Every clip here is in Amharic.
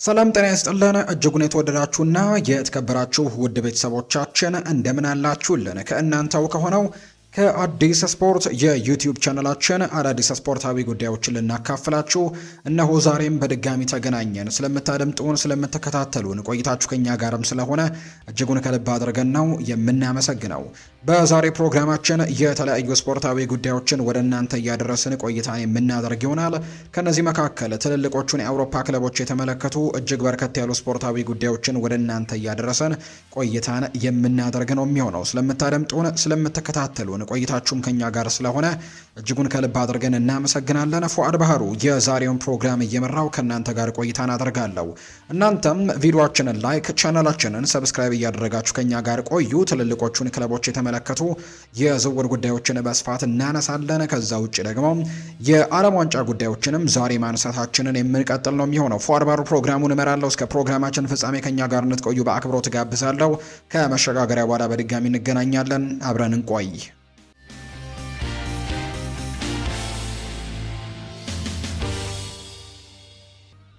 ሰላም ጤና ይስጥልን እጅጉን የተወደዳችሁና የተከበራችሁ ውድ ቤተሰቦቻችን እንደምን አላችሁልን? ከእናንተው ከሆነው ከአዲስ ስፖርት የዩቲዩብ ቻናላችን አዳዲስ ስፖርታዊ ጉዳዮችን ልናካፍላችሁ እነሆ ዛሬም በድጋሚ ተገናኘን። ስለምታደምጡን፣ ስለምትከታተሉን ቆይታችሁ ከኛ ጋርም ስለሆነ እጅጉን ከልብ አድርገን ነው የምናመሰግነው። በዛሬ ፕሮግራማችን የተለያዩ ስፖርታዊ ጉዳዮችን ወደ እናንተ እያደረስን ቆይታን የምናደርግ ይሆናል። ከነዚህ መካከል ትልልቆቹን የአውሮፓ ክለቦች የተመለከቱ እጅግ በርከት ያሉ ስፖርታዊ ጉዳዮችን ወደ እናንተ እያደረስን ቆይታን የምናደርግ ነው የሚሆነው። ስለምታደምጡን፣ ስለምትከታተሉን ቆይታችሁም ከኛ ጋር ስለሆነ እጅጉን ከልብ አድርገን እናመሰግናለን። ፉአድ ባህሩ የዛሬውን ፕሮግራም እየመራው ከእናንተ ጋር ቆይታን አደርጋለሁ። እናንተም ቪዲዮአችንን ላይክ፣ ቻናላችንን ሰብስክራይብ እያደረጋችሁ ከኛ ጋር ቆዩ። ትልልቆቹን ክለቦች የተመለከቱ የዝውውር ጉዳዮችን በስፋት እናነሳለን። ከዛ ውጭ ደግሞ የዓለም ዋንጫ ጉዳዮችንም ዛሬ ማንሳታችንን የምንቀጥል ነው የሚሆነው። ፉአድ ባህሩ ፕሮግራሙን እመራለሁ። እስከ ፕሮግራማችን ፍጻሜ ከኛ ጋር እንድትቆዩ በአክብሮት ጋብዛለሁ። ከመሸጋገሪያ በኋላ በድጋሚ እንገናኛለን። አብረን እንቆይ።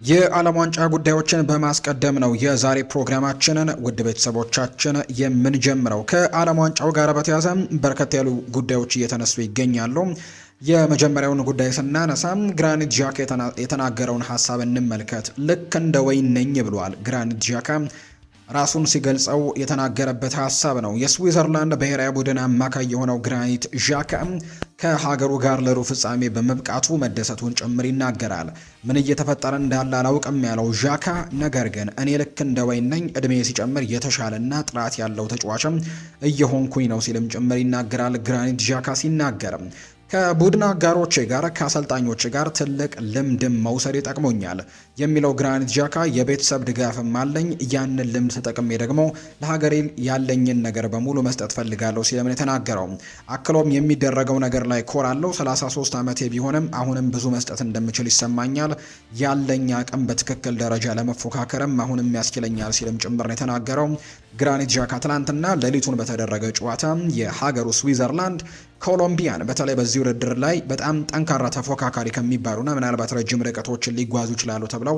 የዓለም ዋንጫ ጉዳዮችን በማስቀደም ነው የዛሬ ፕሮግራማችንን ውድ ቤተሰቦቻችን የምንጀምረው። ከዓለም ዋንጫው ጋር በተያያዘ በርከት ያሉ ጉዳዮች እየተነሱ ይገኛሉ። የመጀመሪያውን ጉዳይ ስናነሳ ግራኒት ዣካ የተናገረውን ሀሳብ እንመልከት። ልክ እንደ ወይን ነኝ ብሏል። ግራኒት ዣካ ራሱን ሲገልጸው የተናገረበት ሀሳብ ነው። የስዊዘርላንድ ብሔራዊ ቡድን አማካይ የሆነው ግራኒት ዣካ ከሀገሩ ጋር ለሩብ ፍጻሜ በመብቃቱ መደሰቱን ጭምር ይናገራል። ምን እየተፈጠረ እንዳለ አላውቅም ያለው ዣካ፣ ነገር ግን እኔ ልክ እንደ ወይን ነኝ፣ እድሜ ሲጨምር የተሻለና ጥራት ያለው ተጫዋችም እየሆንኩኝ ነው ሲልም ጭምር ይናገራል። ግራኒት ዣካ ሲናገርም ከቡድን አጋሮቼ ጋር ከአሰልጣኞቼ ጋር ትልቅ ልምድም መውሰድ ይጠቅሞኛል የሚለው ግራኒት ዣካ የቤተሰብ ድጋፍም አለኝ። ያንን ልምድ ተጠቅሜ ደግሞ ለሀገሬ ያለኝን ነገር በሙሉ መስጠት ፈልጋለሁ ሲልም የተናገረው። አክሎም የሚደረገው ነገር ላይ ኮራለሁ። 33 ዓመቴ ቢሆንም አሁንም ብዙ መስጠት እንደምችል ይሰማኛል። ያለኝ አቅም በትክክል ደረጃ ለመፎካከርም አሁንም ያስችለኛል ሲልም ጭምር ነው የተናገረው። ግራኒት ዣካ ትላንትና ሌሊቱን በተደረገ ጨዋታ የሀገሩ ስዊዘርላንድ ኮሎምቢያን በተለይ በዚህ ውድድር ላይ በጣም ጠንካራ ተፎካካሪ ከሚባሉና ምናልባት ረጅም ርቀቶችን ሊጓዙ ይችላሉ ተብለው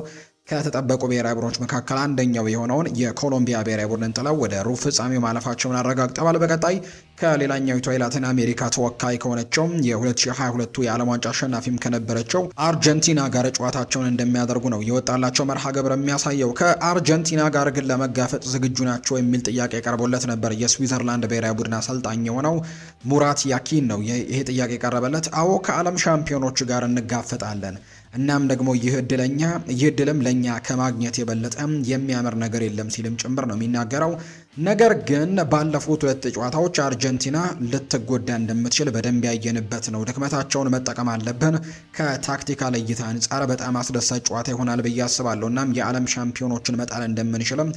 ከተጠበቁ ብሔራዊ ቡድኖች መካከል አንደኛው የሆነውን የኮሎምቢያ ብሔራዊ ቡድን ጥለው ወደ ሩብ ፍጻሜው ማለፋቸውን አረጋግጠዋል። በቀጣይ ከሌላኛዊቷ የላቲን አሜሪካ ተወካይ ከሆነችው የ2022 የዓለም ዋንጫ አሸናፊም ከነበረችው አርጀንቲና ጋር ጨዋታቸውን እንደሚያደርጉ ነው የወጣላቸው መርሃ ግብር የሚያሳየው። ከአርጀንቲና ጋር ግን ለመጋፈጥ ዝግጁ ናቸው የሚል ጥያቄ ቀርቦለት ነበር። የስዊዘርላንድ ብሔራዊ ቡድን አሰልጣኝ የሆነው ሙራት ያኪን ነው ይሄ ጥያቄ ቀረበለት። አዎ ከዓለም ሻምፒዮኖች ጋር እንጋፈጣለን፣ እናም ደግሞ ይህ እድልም ለኛ ከማግኘት የበለጠ የሚያምር ነገር የለም ሲልም ጭምር ነው የሚናገረው። ነገር ግን ባለፉት ሁለት ጨዋታዎች አርጀንቲና ልትጎዳ እንደምትችል በደንብ ያየንበት ነው። ድክመታቸውን መጠቀም አለብን። ከታክቲካል እይታ አንጻር በጣም አስደሳች ጨዋታ ይሆናል ብዬ አስባለሁ። እናም የዓለም ሻምፒዮኖችን መጣል እንደምንችልም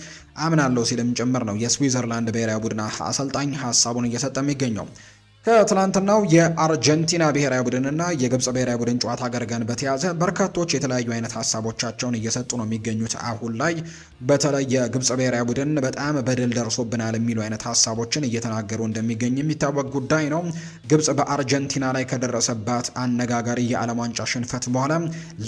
አምናለሁ ሲልም ጭምር ነው የስዊዘርላንድ ብሔራዊ ቡድን አሰልጣኝ ሀሳቡን እየሰጠ የሚገኘው። ከትላንትናው የአርጀንቲና ብሔራዊ ቡድንና የግብጽ ብሔራዊ ቡድን ጨዋታ ጋር በተያያዘ በርካቶች የተለያዩ አይነት ሀሳቦቻቸውን እየሰጡ ነው የሚገኙት። አሁን ላይ በተለይ የግብጽ ብሔራዊ ቡድን በጣም በደል ደርሶብናል የሚሉ አይነት ሀሳቦችን እየተናገሩ እንደሚገኝ የሚታወቅ ጉዳይ ነው። ግብጽ በአርጀንቲና ላይ ከደረሰባት አነጋጋሪ የዓለም ዋንጫ ሽንፈት በኋላ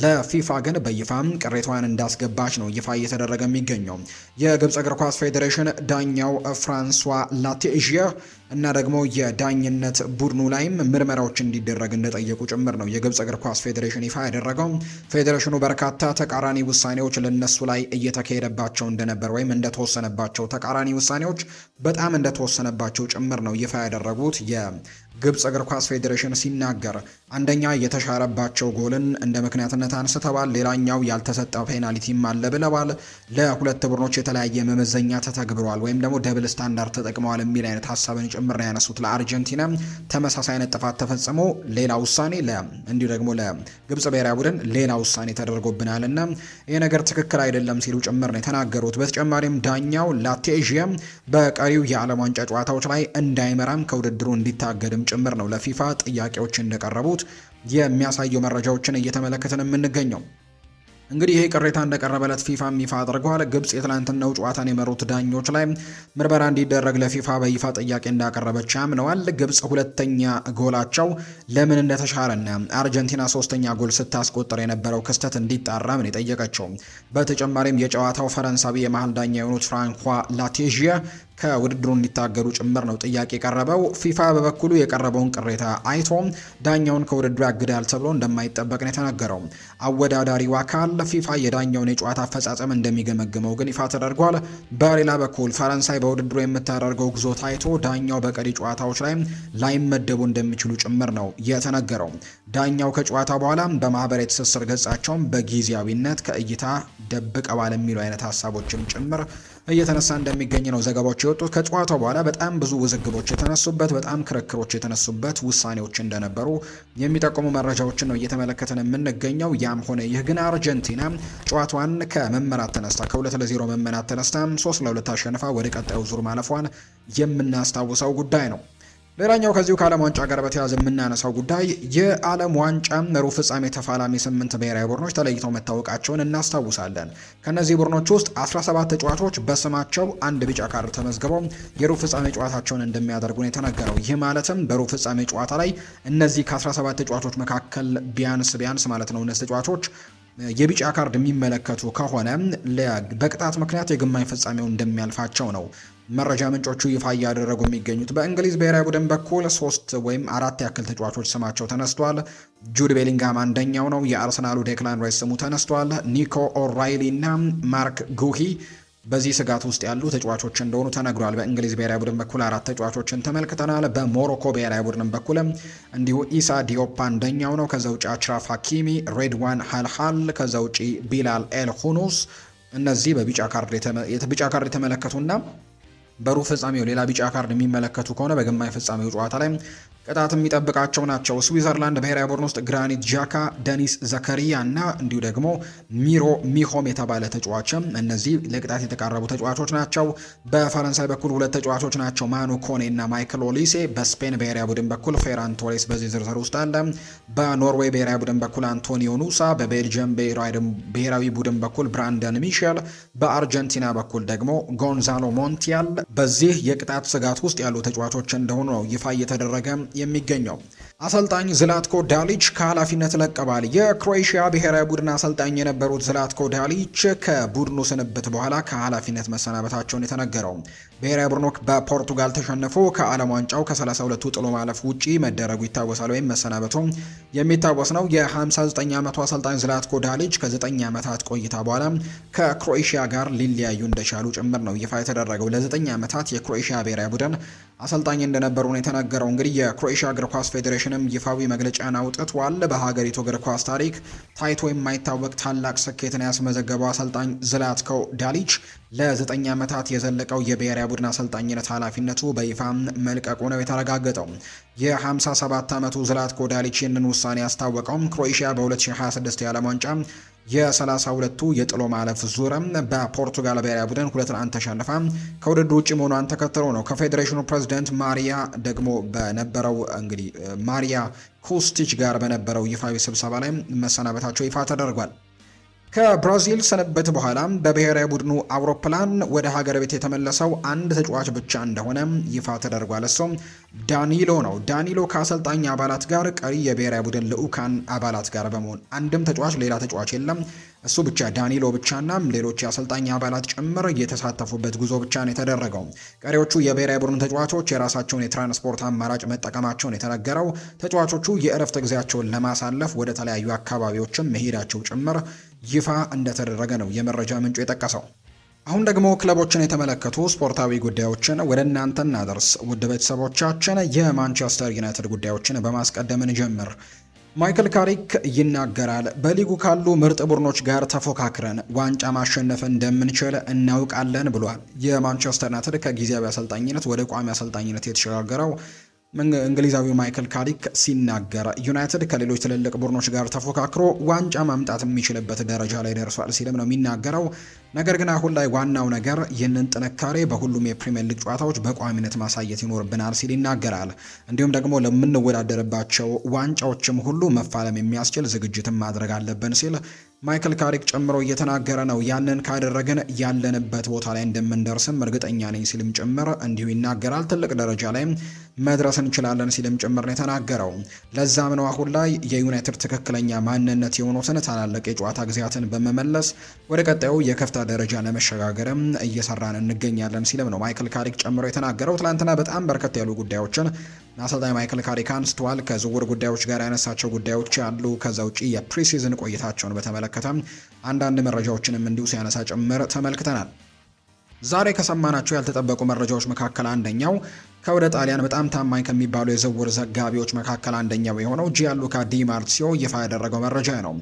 ለፊፋ ግን በይፋም ቅሬታዋን እንዳስገባች ነው ይፋ እየተደረገ የሚገኘው። የግብጽ እግር ኳስ ፌዴሬሽን ዳኛው ፍራንሷ ላቴዥያ እና ደግሞ የዳኝነት ቡድኑ ላይም ምርመራዎች እንዲደረግ እንደጠየቁ ጭምር ነው የግብጽ እግር ኳስ ፌዴሬሽን ይፋ ያደረገው። ፌዴሬሽኑ በርካታ ተቃራኒ ውሳኔዎች ለነሱ ላይ እየተካሄደባቸው እንደነበር ወይም እንደተወሰነባቸው ተቃራኒ ውሳኔዎች በጣም እንደተወሰነባቸው ጭምር ነው ይፋ ያደረጉት። የግብጽ እግር ኳስ ፌዴሬሽን ሲናገር አንደኛ የተሻረባቸው ጎልን እንደ ምክንያትነት አንስተዋል። ሌላኛው ያልተሰጠው ፔናልቲም አለ ብለዋል። ለሁለት ቡድኖች የተለያየ መመዘኛ ተተግብሯል ወይም ደግሞ ደብል ስታንዳርድ ተጠቅመዋል የሚል አይነት ሀሳብን ጭምር ነው ያነሱት። ለአርጀንቲና ተመሳሳይ አይነት ጥፋት ተፈጽሞ ሌላ ውሳኔ እንዲሁ ደግሞ ለግብጽ ብሔራዊ ቡድን ሌላ ውሳኔ ተደርጎብናልና ይህ ነገር ትክክል አይደለም ሲሉ ጭምር ነው የተናገሩት። በተጨማሪም ዳኛው ላቴዥያ በቀሪው የዓለም ዋንጫ ጨዋታዎች ላይ እንዳይመራም ከውድድሩ እንዲታገድም ጭምር ነው ለፊፋ ጥያቄዎች እንደቀረቡት የሚያሳየው መረጃዎችን እየተመለከትን የምንገኘው። እንግዲህ ይሄ ቅሬታ እንደቀረበለት ፊፋም ይፋ አድርገዋል። ግብጽ የትላንትናው ጨዋታን የመሩት ዳኞች ላይ ምርመራ እንዲደረግ ለፊፋ በይፋ ጥያቄ እንዳቀረበች አምነዋል። ግብጽ ሁለተኛ ጎላቸው ለምን እንደተሻረና አርጀንቲና ሶስተኛ ጎል ስታስቆጥር የነበረው ክስተት እንዲጣራ ምን የጠየቀችው። በተጨማሪም የጨዋታው ፈረንሳዊ የመሃል ዳኛ የሆኑት ፍራንኳ ላቴዥያ ከውድድሩ እንዲታገዱ ጭምር ነው ጥያቄ የቀረበው። ፊፋ በበኩሉ የቀረበውን ቅሬታ አይቶ ዳኛውን ከውድድሩ ያግዳል ተብሎ እንደማይጠበቅ ነው የተነገረው። አወዳዳሪው አካል ፊፋ የዳኛውን የጨዋታ አፈጻጸም እንደሚገመግመው ግን ይፋ ተደርጓል። በሌላ በኩል ፈረንሳይ በውድድሩ የምታደርገው ጉዞ ታይቶ ዳኛው በቀሪ ጨዋታዎች ላይ ላይመደቡ እንደሚችሉ ጭምር ነው የተነገረው። ዳኛው ከጨዋታ በኋላ በማህበራዊ ትስስር ገጻቸውም በጊዜያዊነት ከእይታ ደብቀዋል የሚሉ አይነት ሀሳቦችም ጭምር እየተነሳ እንደሚገኝ ነው ዘገባዎች የወጡት። ከጨዋታው በኋላ በጣም ብዙ ውዝግቦች የተነሱበት፣ በጣም ክርክሮች የተነሱበት ውሳኔዎች እንደነበሩ የሚጠቁሙ መረጃዎችን ነው እየተመለከተን የምንገኘው። ያም ሆነ ይህ ግን አርጀንቲና ጨዋታዋን ከመመራት ተነስታ ከ2-0 መመራት ተነስታ 3-2 አሸንፋ ወደ ቀጣዩ ዙር ማለፏን የምናስታውሰው ጉዳይ ነው። ሌላኛው ከዚሁ ከዓለም ዋንጫ ጋር በተያያዘ የምናነሳው ጉዳይ የዓለም ዋንጫ ሩብ ፍጻሜ ተፋላሚ 8 ብሔራዊ ቡድኖች ተለይተው መታወቃቸውን እናስታውሳለን። ከነዚህ ቡድኖች ውስጥ 17 ተጫዋቾች በስማቸው አንድ ቢጫ ካርድ ተመዝግበው የሩብ ፍጻሜ ጨዋታቸውን እንደሚያደርጉ ነው የተነገረው። ይህ ማለትም በሩብ ፍጻሜ ጨዋታ ላይ እነዚህ ከ17 ተጫዋቾች መካከል ቢያንስ ማለት ነው እነዚህ ተጫዋቾች የቢጫ ካርድ የሚመለከቱ ከሆነ በቅጣት ምክንያት የግማሽ ፍጻሜውን እንደሚያልፋቸው ነው መረጃ ምንጮቹ ይፋ እያደረጉ የሚገኙት። በእንግሊዝ ብሔራዊ ቡድን በኩል 3 ወይም 4 ያክል ተጫዋቾች ስማቸው ተነስቷል። ጁድ ቤሊንጋም አንደኛው ነው። የአርሰናሉ ዴክላን ራይስ ስሙ ተነስቷል። ኒኮ ኦራይሊ እና ማርክ ጉሂ በዚህ ስጋት ውስጥ ያሉ ተጫዋቾች እንደሆኑ ተነግሯል። በእንግሊዝ ብሔራዊ ቡድን በኩል 4 ተጫዋቾችን ተመልክተናል። በሞሮኮ ብሔራዊ ቡድን በኩልም እንዲሁ ኢሳ ዲዮፕ አንደኛው ነው። ከዛ ውጪ አችራፍ ሀኪሚ፣ ሬድዋን ሀልሃል፣ ከዛ ውጪ ቢላል ኤል ሁኑስ እነዚህ በቢጫ ካርድ የተመለከቱና በሩብ ፍጻሜው ሌላ ቢጫ ካርድ የሚመለከቱ ከሆነ በግማሽ ፍጻሜው ጨዋታ ላይ ቅጣት የሚጠብቃቸው ናቸው። ስዊዘርላንድ ብሔራዊ ቡድን ውስጥ ግራኒት ጃካ፣ ደኒስ ዘከሪያ እና እንዲሁ ደግሞ ሚሮ ሚሆም የተባለ ተጫዋችም እነዚህ ለቅጣት የተቃረቡ ተጫዋቾች ናቸው። በፈረንሳይ በኩል 2 ተጫዋቾች ናቸው፣ ማኑ ኮኔ እና ማይክል ኦሊሴ። በስፔን ብሔራዊ ቡድን በኩል ፌራን ቶሬስ በዚህ ዝርዝር ውስጥ አለ። በኖርዌይ ብሔራዊ ቡድን በኩል አንቶኒዮ ኑሳ፣ በቤልጅየም ብሔራዊ ቡድን በኩል ብራንደን ሚሼል፣ በአርጀንቲና በኩል ደግሞ ጎንዛሎ ሞንቲያል በዚህ የቅጣት ስጋት ውስጥ ያሉ ተጫዋቾች እንደሆኑ ነው ይፋ እየተደረገ የሚገኘው። አሰልጣኝ ዝላትኮ ዳሊች ከኃላፊነት ለቀዋል። የክሮኤሺያ ብሔራዊ ቡድን አሰልጣኝ የነበሩት ዝላትኮ ዳሊች ከቡድኑ ስንብት በኋላ ከኃላፊነት መሰናበታቸውን የተነገረው። ብሔራዊ ቡድኑ በፖርቱጋል ተሸንፎ ከዓለም ዋንጫው ከ32ቱ ጥሎ ማለፍ ውጪ መደረጉ ይታወሳል፣ ወይም መሰናበቱ የሚታወስ ነው። የ59 ዓመቱ አሰልጣኝ ዝላትኮ ዳሊች ከ9 ዓመታት ቆይታ በኋላ ከክሮኤሺያ ጋር ሊለያዩ እንደቻሉ ጭምር ነው ይፋ የተደረገው። ለ9 ዓመታት የክሮኤሺያ ብሔራዊ ቡድን አሰልጣኝ እንደነበሩ ነው የተነገረው። እንግዲህ የክሮኤሺያ እግር ኳስ ፌዴሬሽንም ይፋዊ መግለጫን አውጥቷል። በሀገሪቱ እግር ኳስ ታሪክ ታይቶ የማይታወቅ ታላቅ ስኬትን ያስመዘገበው አሰልጣኝ ዝላትኮ ዳሊች ለ9 ዓመታት የዘለቀው የብሔራዊ ቡድን አሰልጣኝነት ኃላፊነቱ በይፋ መልቀቁ ነው የተረጋገጠው። የ57 ዓመቱ ዝላትኮ ዳሊች ይህንን ውሳኔ ያስታወቀውም ክሮኤሺያ በ2026 የዓለም ዋንጫ የ32ቱ የጥሎ ማለፍ ዙርም በፖርቱጋል ብሔራዊ ቡድን 2-1 ተሸንፋ ከውድድሩ ውጭ መሆኗን ተከትሎ ነው። ከፌዴሬሽኑ ፕሬዝዳንት ማሪያ ደግሞ በነበረው እንግዲህ ማሪያ ኩስቲች ጋር በነበረው ይፋዊ ስብሰባ ላይ መሰናበታቸው ይፋ ተደርጓል። ከብራዚል ስንብት በኋላ በብሔራዊ ቡድኑ አውሮፕላን ወደ ሀገር ቤት የተመለሰው አንድ ተጫዋች ብቻ እንደሆነ ይፋ ተደርጓል። እሱም ዳኒሎ ነው። ዳኒሎ ከአሰልጣኝ አባላት ጋር ቀሪ የብሔራዊ ቡድን ልዑካን አባላት ጋር በመሆን አንድም ተጫዋች ሌላ ተጫዋች የለም፣ እሱ ብቻ ዳኒሎ ብቻና ሌሎች የአሰልጣኝ አባላት ጭምር የተሳተፉበት ጉዞ ብቻ ነው የተደረገው። ቀሪዎቹ የብሔራዊ ቡድን ተጫዋቾች የራሳቸውን የትራንስፖርት አማራጭ መጠቀማቸውን የተነገረው። ተጫዋቾቹ የእረፍት ጊዜያቸውን ለማሳለፍ ወደ ተለያዩ አካባቢዎችም መሄዳቸው ጭምር ይፋ እንደተደረገ ነው የመረጃ ምንጩ የጠቀሰው። አሁን ደግሞ ክለቦችን የተመለከቱ ስፖርታዊ ጉዳዮችን ወደ እናንተ እናደርስ። ውድ ቤተሰቦቻችን የማንቸስተር ዩናይትድ ጉዳዮችን በማስቀደም እንጀምር። ማይክል ካሪክ ይናገራል። በሊጉ ካሉ ምርጥ ቡድኖች ጋር ተፎካክረን ዋንጫ ማሸነፍ እንደምንችል እናውቃለን ብሏል። የማንቸስተር ዩናይትድ ከጊዜያዊ አሰልጣኝነት ወደ ቋሚ አሰልጣኝነት የተሸጋገረው እንግሊዛዊው ማይክል ካሪክ ሲናገር ዩናይትድ ከሌሎች ትልልቅ ቡድኖች ጋር ተፎካክሮ ዋንጫ ማምጣት የሚችልበት ደረጃ ላይ ደርሷል ሲልም ነው የሚናገረው። ነገር ግን አሁን ላይ ዋናው ነገር ይህንን ጥንካሬ በሁሉም የፕሪሚየር ሊግ ጨዋታዎች በቋሚነት ማሳየት ይኖርብናል ሲል ይናገራል። እንዲሁም ደግሞ ለምንወዳደርባቸው ዋንጫዎችም ሁሉ መፋለም የሚያስችል ዝግጅትን ማድረግ አለብን ሲል ማይክል ካሪክ ጨምሮ እየተናገረ ነው። ያንን ካደረግን ያለንበት ቦታ ላይ እንደምንደርስም እርግጠኛ ነኝ ሲልም ጭምር እንዲሁ ይናገራል። ትልቅ ደረጃ ላይ መድረስ እንችላለን ሲልም ጭምር ነው የተናገረው። ለዛም ነው አሁን ላይ የዩናይትድ ትክክለኛ ማንነት የሆኑትን ታላላቅ የጨዋታ ጊዜያትን በመመለስ ወደ ቀጣዩ የከፍታ ደረጃ ለመሸጋገርም እየሰራን እንገኛለን ሲልም ነው ማይክል ካሪክ ጨምሮ የተናገረው። ትላንትና በጣም በርከት ያሉ ጉዳዮችን አሰልጣኝ ማይክል ካሪክ አንስተዋል። ከዝውውር ጉዳዮች ጋር ያነሳቸው ጉዳዮች አሉ። ከዛ ውጪ የፕሪሲዝን ቆይታቸውን በተመለከተ አንዳንድ መረጃዎችንም እንዲሁ ሲያነሳ ጭምር ተመልክተናል። ዛሬ ከሰማናቸው ያልተጠበቁ መረጃዎች መካከል አንደኛው ከወደ ጣሊያን በጣም ታማኝ ከሚባሉ የዝውውር ዘጋቢዎች መካከል አንደኛው የሆነው ጂያንሉካ ዲ ማርሲዮ ይፋ ያደረገው መረጃ ነው።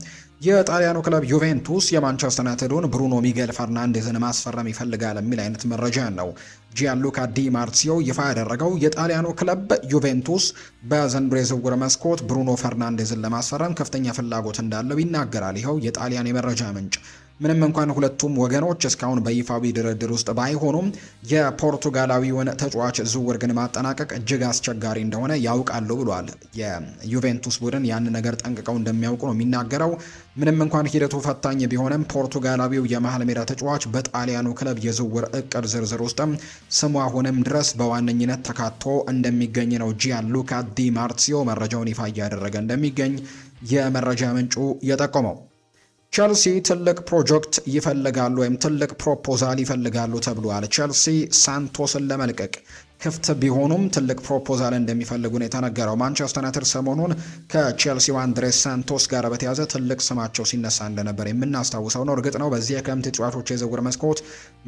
የጣሊያኑ ክለብ ዩቬንቱስ የማንቸስተር ዩናይትዱን ብሩኖ ሚጌል ፈርናንዴዝን ማስፈረም ይፈልጋል የሚል አይነት መረጃ ነው ጂያንሉካ ዲ ማርሲዮ ይፋ ያደረገው። የጣሊያኑ ክለብ ዩቬንቱስ በዘንድሮ የዝውውር መስኮት ብሩኖ ፈርናንዴዝን ለማስፈረም ከፍተኛ ፍላጎት እንዳለው ይናገራል። ይኸው የጣሊያን የመረጃ ምንጭ ምንም እንኳን ሁለቱም ወገኖች እስካሁን በይፋዊ ድርድር ውስጥ ባይሆኑም የፖርቱጋላዊውን ተጫዋች ዝውውር ግን ማጠናቀቅ እጅግ አስቸጋሪ እንደሆነ ያውቃሉ ብሏል። የዩቬንቱስ ቡድን ያን ነገር ጠንቅቀው እንደሚያውቁ ነው የሚናገረው። ምንም እንኳን ሂደቱ ፈታኝ ቢሆንም ፖርቱጋላዊው የመሀል ሜዳ ተጫዋች በጣሊያኑ ክለብ የዝውውር እቅድ ዝርዝር ውስጥም ስሙ አሁንም ድረስ በዋነኝነት ተካቶ እንደሚገኝ ነው ጂያንሉካ ዲ ማርሲዮ መረጃውን ይፋ እያደረገ እንደሚገኝ የመረጃ ምንጩ የጠቆመው። ቸልሲ ትልቅ ፕሮጀክት ይፈልጋሉ ወይም ትልቅ ፕሮፖዛል ይፈልጋሉ ተብሏል። ቸልሲ ሳንቶስን ለመልቀቅ ክፍት ቢሆኑም ትልቅ ፕሮፖዛል እንደሚፈልጉ ነው የተነገረው። ማንቸስተር ዩናይትድ ሰሞኑን ከቼልሲው አንድሬስ ሳንቶስ ጋር በተያዘ ትልቅ ስማቸው ሲነሳ እንደነበር የምናስታውሰው ነው። እርግጥ ነው በዚህ የክረምት ተጫዋቾች የዝውውር መስኮት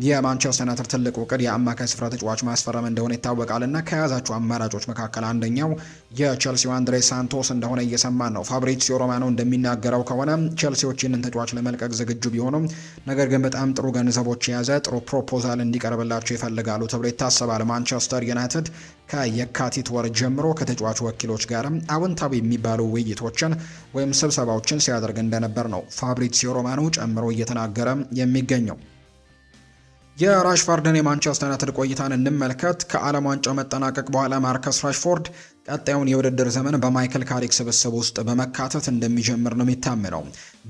የማንቸስተር ዩናይትድ ትልቁ ዕቅድ የአማካይ ስፍራ ተጫዋች ማስፈረም እንደሆነ ይታወቃልና ከያዛቸው አማራጮች መካከል አንደኛው የቼልሲው አንድሬስ ሳንቶስ እንደሆነ እየሰማን ነው። ፋብሪዚዮ ሮማኖ እንደሚናገረው ከሆነ ቼልሲዎች ይህንን ተጫዋች ለመልቀቅ ዝግጁ ቢሆኑም ነገር ግን በጣም ጥሩ ገንዘቦች የያዘ ጥሩ ፕሮፖዛል እንዲቀርብላቸው ይፈልጋሉ ተብሎ ይታሰባል። ማንቸስተር ዩናይትድ ከየካቲት ወር ጀምሮ ከተጫዋቹ ወኪሎች ጋርም አዎንታዊ የሚባሉ ውይይቶችን ወይም ስብሰባዎችን ሲያደርግ እንደነበር ነው ፋብሪዚዮ ሮማኖ ጨምሮ እየተናገረ የሚገኘው። የራሽፎርድን የማንቸስተር ዩናይትድ ቆይታን እንመልከት። ከዓለም ዋንጫው መጠናቀቅ በኋላ ማርከስ ራሽፎርድ ቀጣዩን የውድድር ዘመን በማይክል ካሪክ ስብስብ ውስጥ በመካተት እንደሚጀምር ነው የሚታመነው።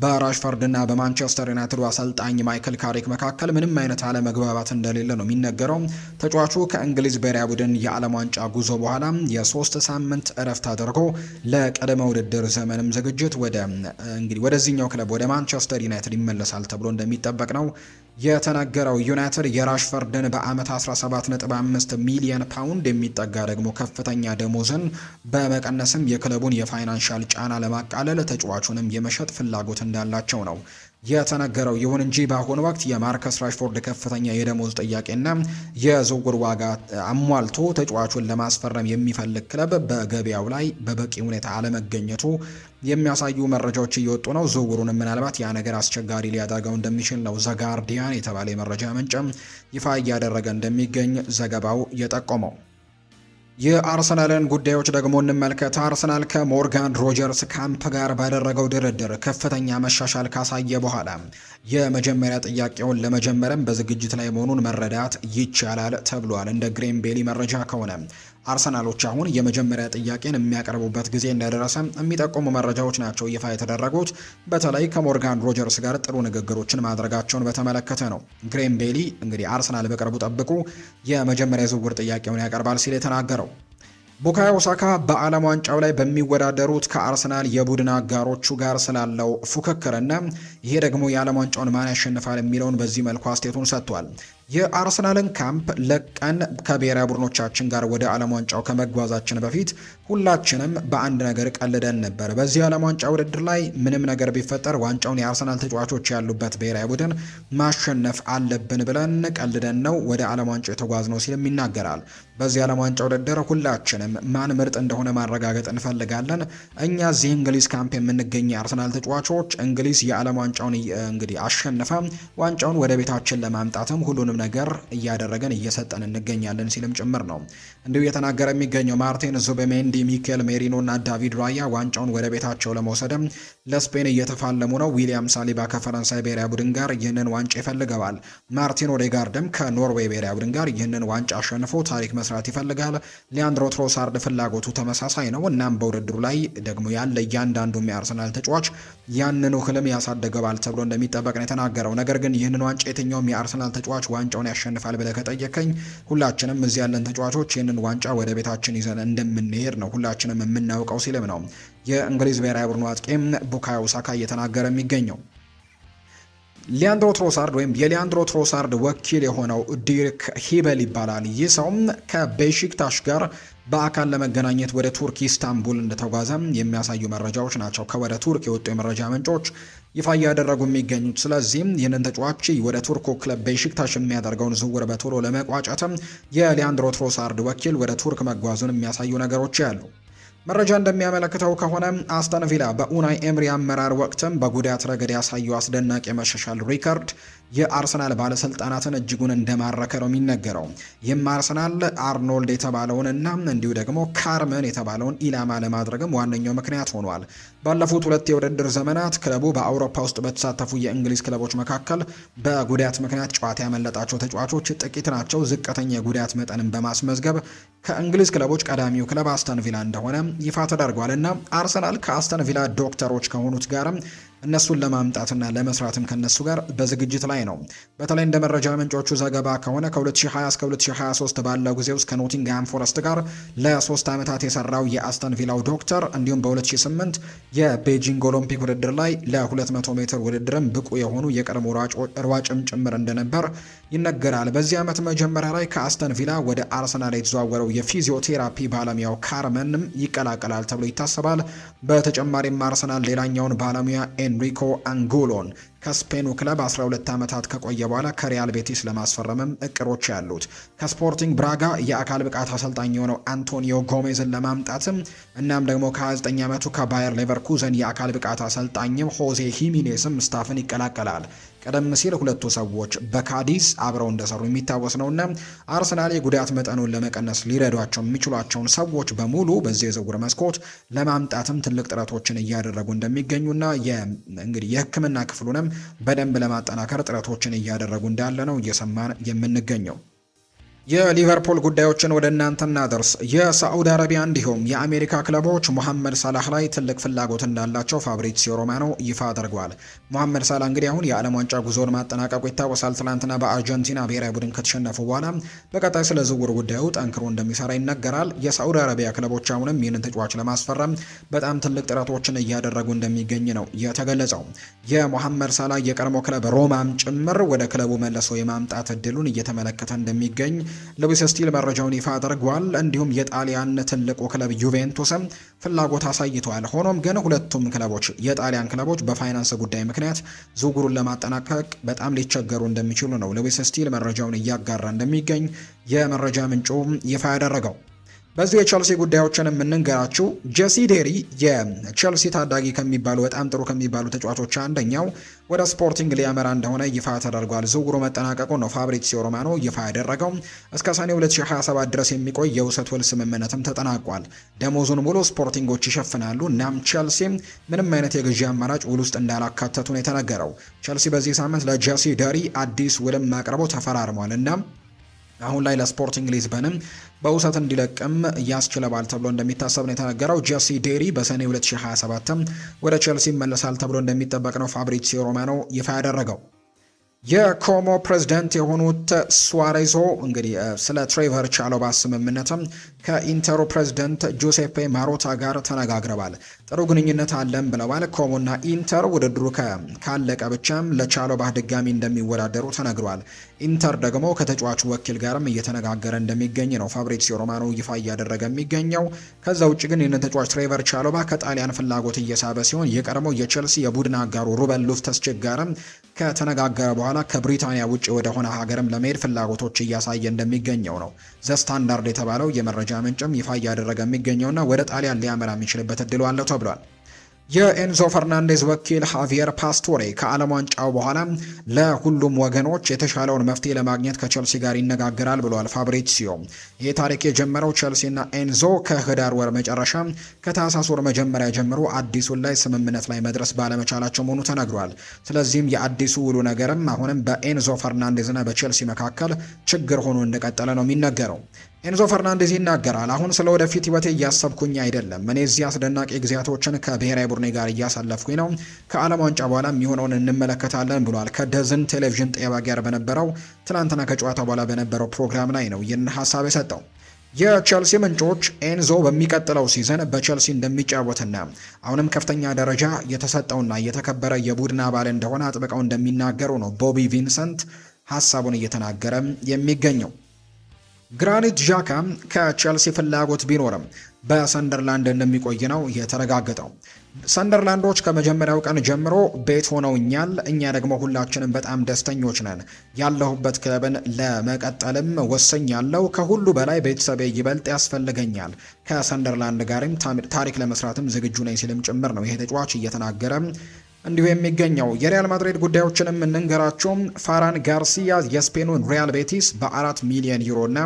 በራሽፎርድና በማንቸስተር ዩናይትዱ አሰልጣኝ ማይክል ካሪክ መካከል ምንም አይነት አለመግባባት እንደሌለ ነው የሚነገረው። ተጫዋቹ ከእንግሊዝ ብሔራዊ ቡድን የዓለም ዋንጫ ጉዞ በኋላ የ3 ሳምንት እረፍት አድርጎ ለቀደመ ውድድር ዘመንም ዝግጅት ወደዚህኛው ክለብ ወደ ማንቸስተር ዩናይትድ ይመለሳል ተብሎ እንደሚጠበቅ ነው የተነገረው። ዩናይትድ የራሽፎርድን በአመት 17.5 ሚሊዮን ፓውንድ የሚጠጋ ደግሞ ከፍተኛ ደሞዝን በመቀነስም የክለቡን የፋይናንሻል ጫና ለማቃለል ተጫዋቹንም የመሸጥ ፍላጎት እንዳላቸው ነው የተነገረው። ይሁን እንጂ በአሁኑ ወቅት የማርከስ ራሽፎርድ ከፍተኛ የደሞዝ ጥያቄና የዝውውር ዋጋ አሟልቶ ተጫዋቹን ለማስፈረም የሚፈልግ ክለብ በገበያው ላይ በበቂ ሁኔታ አለመገኘቱ የሚያሳዩ መረጃዎች እየወጡ ነው። ዝውውሩን ምናልባት ያ ነገር አስቸጋሪ ሊያደርገው እንደሚችል ነው ዘ ጋርዲያን የተባለ የመረጃ ምንጭም ይፋ እያደረገ እንደሚገኝ ዘገባው የጠቆመው። የአርሰናልን ጉዳዮች ደግሞ እንመልከት። አርሰናል ከሞርጋን ሮጀርስ ካምፕ ጋር ባደረገው ድርድር ከፍተኛ መሻሻል ካሳየ በኋላ የመጀመሪያ ጥያቄውን ለመጀመርም በዝግጅት ላይ መሆኑን መረዳት ይቻላል ተብሏል። እንደ ግሬም ቤሊ መረጃ ከሆነ አርሰናሎች አሁን የመጀመሪያ ጥያቄን የሚያቀርቡበት ጊዜ እንደደረሰ የሚጠቁሙ መረጃዎች ናቸው ይፋ የተደረጉት። በተለይ ከሞርጋን ሮጀርስ ጋር ጥሩ ንግግሮችን ማድረጋቸውን በተመለከተ ነው። ግሬም ቤሊ እንግዲህ አርሰናል በቅርቡ ጠብቁ የመጀመሪያ ዝውውር ጥያቄውን ያቀርባል ሲል የተናገረው። ቡካዮ ሳካ በዓለም ዋንጫው ላይ በሚወዳደሩት ከአርሰናል የቡድን አጋሮቹ ጋር ስላለው ፉክክርና ይሄ ደግሞ የዓለም ዋንጫውን ማን ያሸንፋል የሚለውን በዚህ መልኩ አስተያየቱን ሰጥቷል። የአርሰናልን ካምፕ ለቀን ከብሔራዊ ቡድኖቻችን ጋር ወደ ዓለም ዋንጫው ከመጓዛችን በፊት ሁላችንም በአንድ ነገር ቀልደን ነበር። በዚህ ዓለም ዋንጫ ውድድር ላይ ምንም ነገር ቢፈጠር ዋንጫውን የአርሰናል ተጫዋቾች ያሉበት ብሔራዊ ቡድን ማሸነፍ አለብን ብለን ቀልደን ነው ወደ ዓለም ዋንጫው የተጓዝነው ሲልም ይናገራል። በዚህ ዓለም ዋንጫ ውድድር ሁላችንም ማን ምርጥ እንደሆነ ማረጋገጥ እንፈልጋለን። እኛ እዚህ እንግሊዝ ካምፕ የምንገኝ የአርሰናል ተጫዋቾች እንግሊዝ የዓለም ዋንጫውን እንግዲህ አሸንፋ ዋንጫውን ወደ ቤታችን ለማምጣትም ሁሉንም ነገር እያደረገን እየሰጠን እንገኛለን ሲልም ጭምር ነው እንዲሁ እየተናገረ የሚገኘው። ማርቲን ዙቤሜንዲ፣ ሚኬል ሜሪኖ እና ዳቪድ ራያ ዋንጫውን ወደ ቤታቸው ለመውሰድም ለስፔን እየተፋለሙ ነው። ዊሊያም ሳሊባ ከፈረንሳይ ብሔራዊ ቡድን ጋር ይህንን ዋንጫ ይፈልገዋል። ማርቲን ኦዴጋርድም ከኖርዌይ ብሔራዊ ቡድን ጋር ይህንን ዋንጫ አሸንፎ ታሪክ መስራት ይፈልጋል። ሊያንድሮ ትሮሳርድ ፍላጎቱ ተመሳሳይ ነው። እናም በውድድሩ ላይ ደግሞ ያለ እያንዳንዱ የአርሰናል ተጫዋች ያንኑ ህልም ያሳደገባል ተብሎ እንደሚጠበቅ ነው የተናገረው። ነገር ግን ይህንን ዋንጫ የትኛውም የአርሰናል ተጫዋች ዋንጫውን ያሸንፋል ብለህ ከጠየቀኝ ሁላችንም እዚህ ያለን ተጫዋቾች ይህንን ዋንጫ ወደ ቤታችን ይዘን እንደምንሄድ ነው ሁላችንም የምናውቀው ሲልም ነው የእንግሊዝ ብሔራዊ ቡድኑ አጥቂም ቡካዮ ሳካ እየተናገረ የሚገኘው። ሊያንድሮ ትሮሳርድ ወይም የሊያንድሮ ትሮሳርድ ወኪል የሆነው ዲርክ ሂበል ይባላል። ይህ ሰውም ከቤሺክታሽ ጋር በአካል ለመገናኘት ወደ ቱርክ ኢስታንቡል እንደተጓዘ የሚያሳዩ መረጃዎች ናቸው ከወደ ቱርክ የወጡ የመረጃ ምንጮች ይፋ እያደረጉ የሚገኙት። ስለዚህም ይህንን ተጫዋች ወደ ቱርክ ክለብ ቤሺክታሽ የሚያደርገውን ዝውውር በቶሎ ለመቋጨትም የሊያንድሮ ትሮሳርድ ወኪል ወደ ቱርክ መጓዙን የሚያሳዩ ነገሮች ያሉ። መረጃ እንደሚያመለክተው ከሆነ አስተን ቪላ በኡናይ ኤምሪ አመራር ወቅትም በጉዳት ረገድ ያሳየው አስደናቂ የመሻሻል ሪከርድ የአርሰናል ባለስልጣናትን እጅጉን እንደማረከ ነው የሚነገረው። ይህም አርሰናል አርኖልድ የተባለውንና እንዲሁ ደግሞ ካርመን የተባለውን ኢላማ ለማድረግም ዋነኛው ምክንያት ሆኗል። ባለፉት 2 የውድድር ዘመናት ክለቡ በአውሮፓ ውስጥ በተሳተፉ የእንግሊዝ ክለቦች መካከል በጉዳት ምክንያት ጨዋታ ያመለጣቸው ተጫዋቾች ጥቂት ናቸው። ዝቅተኛ የጉዳት መጠንን በማስመዝገብ ከእንግሊዝ ክለቦች ቀዳሚው ክለብ አስተን ቪላ እንደሆነ ይፋ ተደርጓል እና አርሰናል ከአስተን ቪላ ዶክተሮች ከሆኑት ጋርም እነሱን ለማምጣትና ለመስራትም ከነሱ ጋር በዝግጅት ላይ ነው። በተለይ እንደ መረጃ ምንጮቹ ዘገባ ከሆነ ከ2020 እስከ 2023 ባለው ጊዜ ውስጥ ከኖቲንግሃም ፎረስት ጋር ለ3 ዓመታት የሰራው የአስተን ቪላው ዶክተር እንዲሁም በ2008 የቤጂንግ ኦሎምፒክ ውድድር ላይ ለ200 ሜትር ውድድርም ብቁ የሆኑ የቀድሞ ሯጭም ጭምር እንደነበር ይነገራል። በዚህ ዓመት መጀመሪያ ላይ ከአስተን ቪላ ወደ አርሰናል የተዘዋወረው የፊዚዮቴራፒ ባለሙያው ካርመንም ይቀላቀላል ተብሎ ይታሰባል። በተጨማሪም አርሰናል ሌላኛውን ባለሙያ ኤንሪኮ አንጉሎን ከስፔኑ ክለብ 12 ዓመታት ከቆየ በኋላ ከሪያል ቤቲስ ለማስፈረምም እቅዶች ያሉት ከስፖርቲንግ ብራጋ የአካል ብቃት አሰልጣኝ የሆነው አንቶኒዮ ጎሜዝን ለማምጣትም እናም ደግሞ ከ29 ዓመቱ ከባየር ሌቨርኩዘን የአካል ብቃት አሰልጣኝም ሆዜ ሂሚኔስም ስታፍን ይቀላቀላል። ቀደም ሲል ሁለቱ ሰዎች በካዲስ አብረው እንደሰሩ የሚታወስ ነውና አርሰናል የጉዳት መጠኑን ለመቀነስ ሊረዷቸው የሚችሏቸውን ሰዎች በሙሉ በዚህ የዝውውር መስኮት ለማምጣትም ትልቅ ጥረቶችን እያደረጉ እንደሚገኙና እንግዲህ የሕክምና ክፍሉንም በደንብ ለማጠናከር ጥረቶችን እያደረጉ እንዳለ ነው እየሰማን የምንገኘው። የሊቨርፑል ጉዳዮችን ወደ እናንተ እናደርስ። የሳዑዲ አረቢያ እንዲሁም የአሜሪካ ክለቦች ሙሐመድ ሳላህ ላይ ትልቅ ፍላጎት እንዳላቸው ፋብሪዚዮ ሮማኖ ይፋ አድርጓል። ሙሐመድ ሳላህ እንግዲህ አሁን የዓለም ዋንጫ ጉዞን ማጠናቀቁ ይታወሳል። ትናንትና በአርጀንቲና ብሔራዊ ቡድን ከተሸነፉ በኋላ በቀጣይ ስለ ዝውውር ጉዳዩ ጠንክሮ እንደሚሰራ ይነገራል። የሳዑዲ አረቢያ ክለቦች አሁንም ይህንን ተጫዋች ለማስፈረም በጣም ትልቅ ጥረቶችን እያደረጉ እንደሚገኝ ነው የተገለጸው። የሙሐመድ ሳላህ የቀድሞ ክለብ ሮማም ጭምር ወደ ክለቡ መልሶ የማምጣት እድሉን እየተመለከተ እንደሚገኝ ሉዊስ ስቲል መረጃውን ይፋ አድርጓል። እንዲሁም የጣሊያን ትልቁ ክለብ ዩቬንቱስም ፍላጎት አሳይተዋል። ሆኖም ግን ሁለቱም ክለቦች የጣሊያን ክለቦች በፋይናንስ ጉዳይ ምክንያት ዝውውሩን ለማጠናቀቅ በጣም ሊቸገሩ እንደሚችሉ ነው ሉዊስ ስቲል መረጃውን እያጋራ እንደሚገኝ የመረጃ ምንጩ ይፋ ያደረገው። በዚሁ የቸልሲ ጉዳዮችን የምንንገራችሁ ጄሲ ዴሪ የቸልሲ ታዳጊ ከሚባሉ በጣም ጥሩ ከሚባሉ ተጫዋቾች አንደኛው ወደ ስፖርቲንግ ሊያመራ እንደሆነ ይፋ ተደርጓል። ዝውውሩ መጠናቀቁ ነው ፋብሪዚዮ ሮማኖ ይፋ ያደረገው። እስከ ሰኔ 2027 ድረስ የሚቆይ የውሰት ውል ስምምነትም ተጠናቋል። ደሞዙን ሙሉ ስፖርቲንጎች ይሸፍናሉ። እናም ቸልሲ ምንም አይነት የግዢ አማራጭ ውል ውስጥ እንዳላካተቱ ነው የተነገረው። ቸልሲ በዚህ ሳምንት ለጄሲ ዴሪ አዲስ ውልም ማቅረቡ ተፈራርሟል እና አሁን ላይ ለስፖርቲንግ ሊዝበንም በውሰት እንዲለቅም ያስችለዋል ተብሎ እንደሚታሰብ ነው የተነገረው። ጄሲ ዴሪ በሰኔ 2027 ወደ ቼልሲ ይመለሳል ተብሎ እንደሚጠበቅ ነው ፋብሪዚዮ ሮማኖ ይፋ ያደረገው። የኮሞ ፕሬዝዳንት የሆኑት ሱዋሬዞ እንግዲህ ስለ ትሬቨር ቻሎባ ስምምነትም ከኢንተሩ ፕሬዝዳንት ጁሴፔ ማሮታ ጋር ተነጋግረዋል። ጥሩ ግንኙነት አለን ብለዋል። ኮሞና ኢንተር ውድድሩ ካለቀ ብቻም ለቻሎባ ድጋሚ እንደሚወዳደሩ ተነግሯል። ኢንተር ደግሞ ከተጫዋቹ ወኪል ጋርም እየተነጋገረ እንደሚገኝ ነው ፋብሪዚዮ ሮማኖ ይፋ እያደረገ የሚገኘው። ከዛ ውጭ ግን ይህንን ተጫዋች ትሬቨር ቻሎባ ከጣሊያን ፍላጎት እየሳበ ሲሆን የቀድሞው የቼልሲ የቡድን አጋሩ ሩበን ሎፍተስ-ቺክ ጋርም ከተነጋገረ በኋላ ከብሪታንያ ውጭ ወደ ሆነ ሀገርም ለመሄድ ፍላጎቶች እያሳየ እንደሚገኘው ነው ዘ ስታንዳርድ የተባለው የመረጃ ምንጭም ይፋ እያደረገ የሚገኘውና ወደ ጣሊያን ሊያመራ የሚችልበት እድሉ አለው ተብሏል። የኤንዞ ፈርናንዴዝ ወኪል ሃቪየር ፓስቶሬ ከዓለም ዋንጫው በኋላ ለሁሉም ወገኖች የተሻለውን መፍትሄ ለማግኘት ከቸልሲ ጋር ይነጋገራል ብሏል ፋብሪሲዮ። ይህ ታሪክ የጀመረው ቸልሲና ኤንዞ ከህዳር ወር መጨረሻ ከታህሳስ ወር መጀመሪያ ጀምሮ አዲሱን ላይ ስምምነት ላይ መድረስ ባለመቻላቸው መሆኑ ተነግሯል። ስለዚህም የአዲሱ ውሉ ነገርም አሁንም በኤንዞ ፈርናንዴዝና በቸልሲ መካከል ችግር ሆኖ እንደቀጠለ ነው የሚነገረው። ኤንዞ ፈርናንዴዝ ይናገራል። አሁን ስለ ወደፊት ህይወቴ እያሰብኩኝ አይደለም። እኔ እዚህ አስደናቂ ጊዜያቶችን ከብሔራዊ ቡድኔ ጋር እያሳለፍኩኝ ነው። ከዓለም ዋንጫ በኋላ የሚሆነውን እንመለከታለን ብሏል። ከደዝን ቴሌቪዥን ጣቢያ ጋር በነበረው ትናንትና ከጨዋታ በኋላ በነበረው ፕሮግራም ላይ ነው ይህን ሀሳብ የሰጠው። የቸልሲ ምንጮች ኤንዞ በሚቀጥለው ሲዝን በቸልሲ እንደሚጫወትና አሁንም ከፍተኛ ደረጃ የተሰጠውና የተከበረ የቡድን አባል እንደሆነ አጥብቀው እንደሚናገሩ ነው ቦቢ ቪንሰንት ሀሳቡን እየተናገረ የሚገኘው። ግራኒት ዣካ ከቸልሲ ፍላጎት ቢኖርም በሰንደርላንድ እንደሚቆይ ነው የተረጋገጠው። ሰንደርላንዶች ከመጀመሪያው ቀን ጀምሮ ቤት ሆነውኛል፣ እኛ ደግሞ ሁላችንም በጣም ደስተኞች ነን። ያለሁበት ክለብን ለመቀጠልም ወሰኛለሁ። ከሁሉ በላይ ቤተሰቤ ይበልጥ ያስፈልገኛል። ከሰንደርላንድ ጋርም ታሪክ ለመስራትም ዝግጁ ነኝ ሲልም ጭምር ነው ይሄ ተጫዋች እየተናገረ እንዲሁ የሚገኘው። የሪያል ማድሪድ ጉዳዮችንም እንንገራቸው። ፋራን ጋርሲያ የስፔኑን ሪያል ቤቲስ በ4 ሚሊዮን ዩሮ እና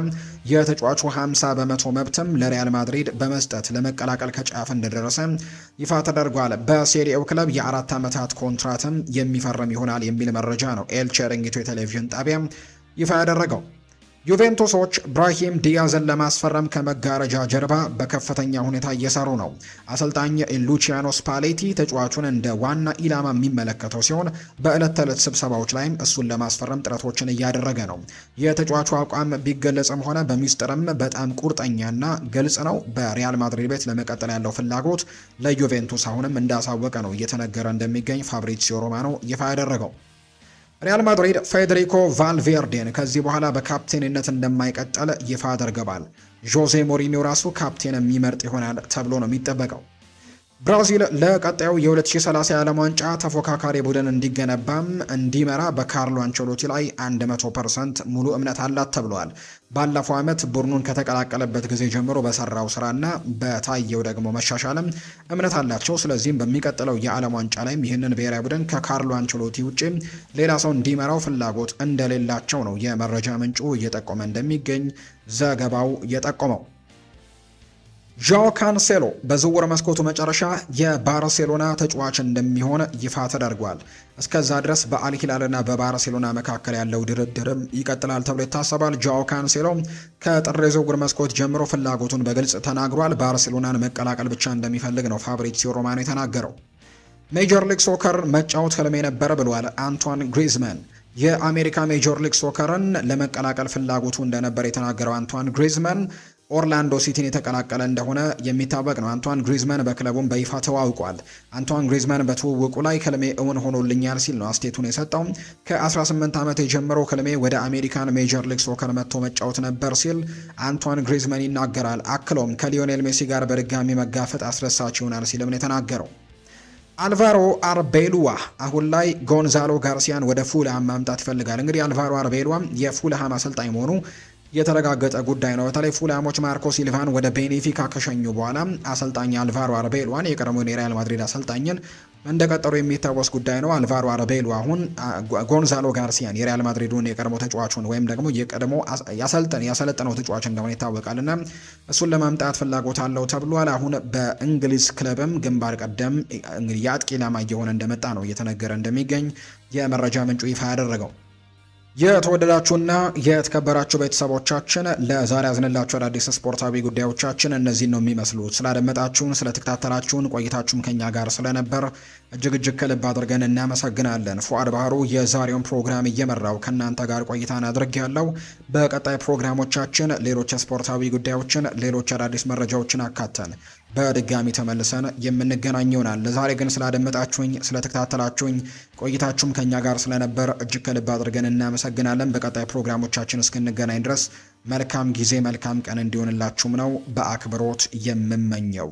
የተጫዋቹ 50 በመቶ መብትም ለሪያል ማድሪድ በመስጠት ለመቀላቀል ከጫፍ እንደደረሰ ይፋ ተደርጓል። በሴሪኤው ክለብ የ4 ዓመታት ኮንትራትም የሚፈርም ይሆናል የሚል መረጃ ነው ኤል ቼሪንጊቶ የቴሌቪዥን ጣቢያ ይፋ ያደረገው። ዩቬንቱሶች ብራሂም ዲያዝን ለማስፈረም ከመጋረጃ ጀርባ በከፍተኛ ሁኔታ እየሰሩ ነው። አሰልጣኝ ሉቺያኖ ስፓሌቲ ተጫዋቹን እንደ ዋና ኢላማ የሚመለከተው ሲሆን በዕለት ተዕለት ስብሰባዎች ላይም እሱን ለማስፈረም ጥረቶችን እያደረገ ነው። የተጫዋቹ አቋም ቢገለጽም ሆነ በሚስጥርም በጣም ቁርጠኛና ግልጽ ነው። በሪያል ማድሪድ ቤት ለመቀጠል ያለው ፍላጎት ለዩቬንቱስ አሁንም እንዳሳወቀ ነው እየተነገረ እንደሚገኝ ፋብሪዚዮ ሮማኖ ይፋ ያደረገው። ሪያል ማድሪድ ፌዴሪኮ ቫልቬርዴን ከዚህ በኋላ በካፕቴንነት እንደማይቀጠል ይፋ አድርገዋል። ጆዜ ሞሪኒዮ ራሱ ካፕቴን የሚመርጥ ይሆናል ተብሎ ነው የሚጠበቀው። ብራዚል ለቀጣዩ የ2030 የዓለም ዋንጫ ተፎካካሪ ቡድን እንዲገነባም እንዲመራ በካርሎ አንቸሎቲ ላይ 100% ሙሉ እምነት አላት ተብሏል። ባለፈው ዓመት ቡድኑን ከተቀላቀለበት ጊዜ ጀምሮ በሰራው ስራና በታየው ደግሞ መሻሻልም እምነት አላቸው። ስለዚህም በሚቀጥለው የዓለም ዋንጫ ላይም ይህንን ብሔራዊ ቡድን ከካርሎ አንቸሎቲ ውጪ ሌላ ሰው እንዲመራው ፍላጎት እንደሌላቸው ነው የመረጃ ምንጩ እየጠቆመ እንደሚገኝ ዘገባው የጠቆመው። ዣኦ ካንሴሎ በዝውውር መስኮቱ መጨረሻ የባርሴሎና ተጫዋች እንደሚሆን ይፋ ተደርጓል። እስከዛ ድረስ በአልሂላልና በባርሴሎና መካከል ያለው ድርድርም ይቀጥላል ተብሎ ይታሰባል። ዣኦ ካንሴሎ ከጥር የዝውውር መስኮት ጀምሮ ፍላጎቱን በግልጽ ተናግሯል። ባርሴሎናን መቀላቀል ብቻ እንደሚፈልግ ነው ፋብሪዚዮ ሮማኖ የተናገረው። ሜጀር ሊግ ሶከር መጫወት ህልሜ ነበር ብሏል አንቷን ግሪዝማን። የአሜሪካ ሜጀር ሊግ ሶከርን ለመቀላቀል ፍላጎቱ እንደነበር የተናገረው አንቷን ግሪዝማን ኦርላንዶ ሲቲን የተቀላቀለ እንደሆነ የሚታወቅ ነው። አንቷን ግሪዝማን በክለቡም በይፋ ተዋውቋል። አንቷን ግሪዝማን በትውውቁ ላይ ህልሜ እውን ሆኖልኛል ሲል ነው አስቴቱን የሰጠው። ከ18 ዓመት የጀመረው ህልሜ ወደ አሜሪካን ሜጀር ሊግ ሶከር መጥቶ መጫወት ነበር ሲል አንቷን ግሪዝማን ይናገራል። አክሎም ከሊዮኔል ሜሲ ጋር በድጋሚ መጋፈጥ አስደሳች ይሆናል ሲልም ነው የተናገረው። አልቫሮ አርቤሉዋ አሁን ላይ ጎንዛሎ ጋርሲያን ወደ ፉልሃም ማምጣት ይፈልጋል። እንግዲህ አልቫሮ አርቤሉዋ የፉልሃም አሰልጣኝ መሆኑ የተረጋገጠ ጉዳይ ነው። በተለይ ፉልሃሞች ማርኮ ሲልቫን ወደ ቤኔፊካ ከሸኙ በኋላ አሰልጣኝ አልቫሮ አርቤሉዋን የቀድሞውን የሪያል ማድሪድ አሰልጣኝን እንደቀጠሩ የሚታወስ ጉዳይ ነው። አልቫሮ አርቤሉ አሁን ጎንዛሎ ጋርሲያን የሪያል ማድሪዱን የቀድሞ ተጫዋቹን ወይም ደግሞ የቀድሞ ያሰለጠነው ተጫዋች እንደሆነ ይታወቃልና እሱን ለማምጣት ፍላጎት አለው ተብሏል። አሁን በእንግሊዝ ክለብም ግንባር ቀደም እንግዲህ የአጥቂ ኢላማ እየሆነ እንደመጣ ነው እየተነገረ እንደሚገኝ የመረጃ ምንጩ ይፋ ያደረገው። የተወደዳችሁና የተከበራችሁ ቤተሰቦቻችን ለዛሬ ያዝንላችሁ አዳዲስ ስፖርታዊ ጉዳዮቻችን እነዚህን ነው የሚመስሉት። ስላደመጣችሁን፣ ስለተከታተላችሁን ቆይታችሁም ከኛ ጋር ስለነበር እጅግ ከልብ አድርገን እናመሰግናለን። ፉአድ ባህሩ የዛሬውን ፕሮግራም እየመራው ከእናንተ ጋር ቆይታን አድርጌያለሁ። በቀጣይ ፕሮግራሞቻችን ሌሎች ስፖርታዊ ጉዳዮችን፣ ሌሎች አዳዲስ መረጃዎችን አካተን በድጋሚ ተመልሰን የምንገናኝ ይሆናል። ለዛሬ ግን ስላደመጣችሁኝ፣ ስለተከታተላችሁኝ ቆይታችሁም ከኛ ጋር ስለነበር እጅግ ከልብ አድርገን እናመሰግናለን። በቀጣይ ፕሮግራሞቻችን እስክንገናኝ ድረስ መልካም ጊዜ፣ መልካም ቀን እንዲሆንላችሁም ነው በአክብሮት የምመኘው።